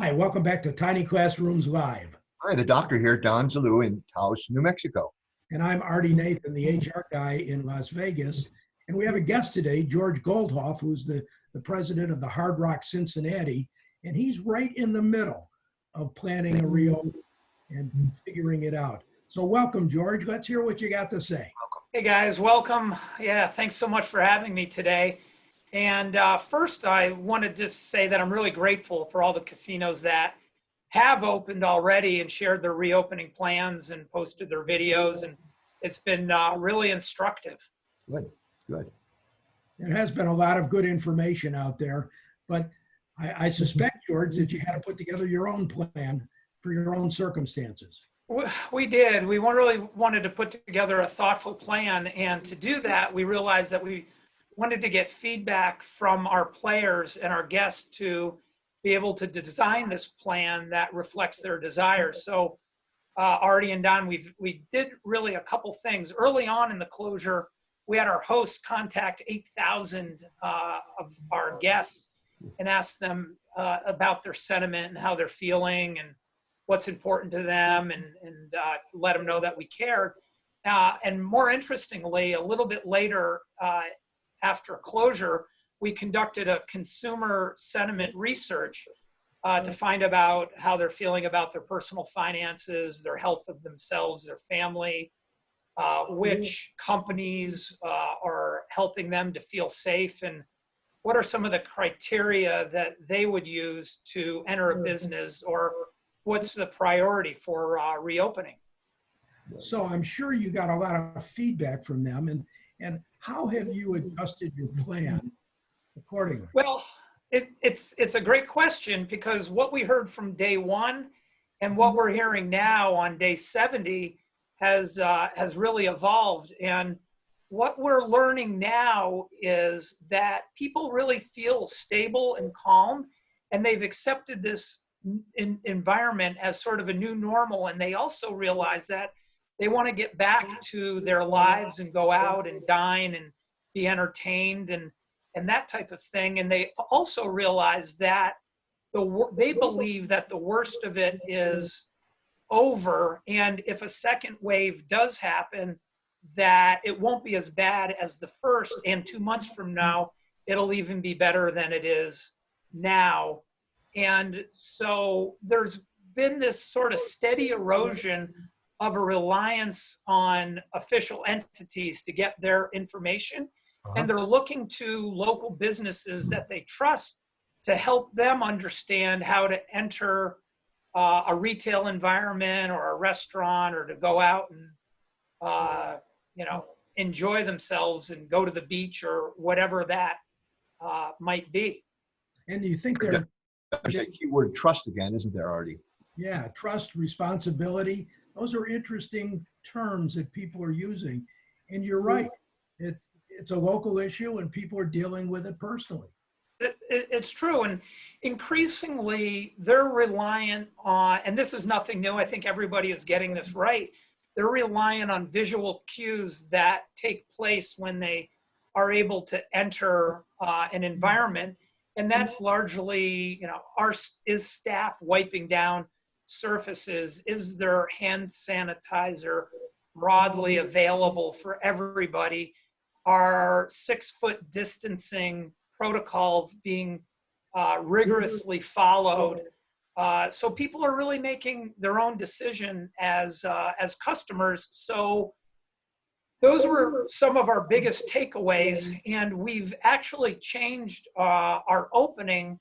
Hi, welcome back to Tiny Classrooms Live. Hi, the doctor here, Don Zalou in Taos, New Mexico. And I'm Artie Nathan, the HR guy in Las Vegas. And we have a guest today, George Goldhoff, who's the president of the Hard Rock Cincinnati. And he's right in the middle of planning a reopening and figuring it out. So welcome, George. Let's hear what you got to say. Hey guys, welcome. Yeah, thanks so much for having me today. And first, I want to just say that I'm really grateful for all the casinos that have opened already and shared their reopening plans and posted their videos. And it's been really instructive. Good, good. There has been a lot of good information out there, but I suspect, George, that you had to put together your own plan for your own circumstances. We did. We really wanted to put together a thoughtful plan. And to do that, we realized that we wanted to get feedback from our players and our guests to be able to design this plan that reflects their desires. So Artie and Don, we did really a couple things. Early on in the closure, we had our hosts contact 8,000 of our guests and ask them about their sentiment and how they're feeling and what's important to them, and let them know that we cared. And more interestingly, a little bit later, after closure, we conducted a consumer sentiment research to find about how they're feeling about their personal finances, their health of themselves, their family, which companies are helping them to feel safe, and what are some of the criteria that they would use to enter a business, or what's the priority for reopening. So I'm sure you got a lot of feedback from them, and how have you adjusted your plan accordingly? Well, it's a great question, because what we heard from day one and what we're hearing now on day 70 has really evolved. And what we're learning now is that people really feel stable and calm, and they've accepted this environment as sort of a new normal. And they also realize that they want to get back to their lives and go out and dine and be entertained and that type of thing. And they also realize that they believe that the worst of it is over. And if a second wave does happen, that it won't be as bad as the first. And 2 months from now, it'll even be better than it is now. And so there's been this sort of steady erosion of a reliance on official entities to get their information. And they're looking to local businesses that they trust to help them understand how to enter a retail environment or a restaurant, or to go out and, enjoy themselves and go to the beach or whatever that might be. And do you think they're... There's a keyword trust again, isn't there, Artie? Yeah, trust, responsibility. Those are interesting terms that people are using. And you're right. It's a local issue and people are dealing with it personally. It's true. And increasingly, they're reliant on, and this is nothing new, I think everybody is getting this right, they're reliant on visual cues that take place when they are able to enter an environment. And that's largely, is staff wiping down surfaces? Is their hand sanitizer broadly available for everybody? Are 6-foot distancing protocols being rigorously followed? So people are really making their own decision as customers. So those were some of our biggest takeaways, and we've actually changed our opening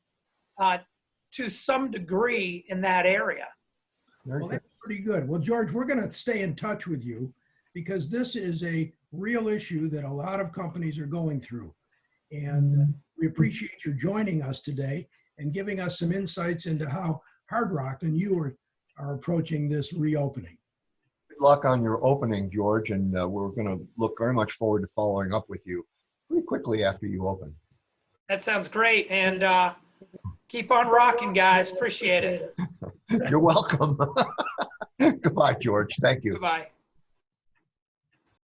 to some degree in that area. Well, that's pretty good. Well, George, we're going to stay in touch with you, because this is a real issue that a lot of companies are going through. And we appreciate your joining us today and giving us some insights into how Hard Rock and you are approaching this reopening. Good luck on your opening, George, and we're going to look very much forward to following up with you pretty quickly after you open. That sounds great. And keep on rocking, guys. Appreciate it. You're welcome. Goodbye, George. Thank you. Goodbye.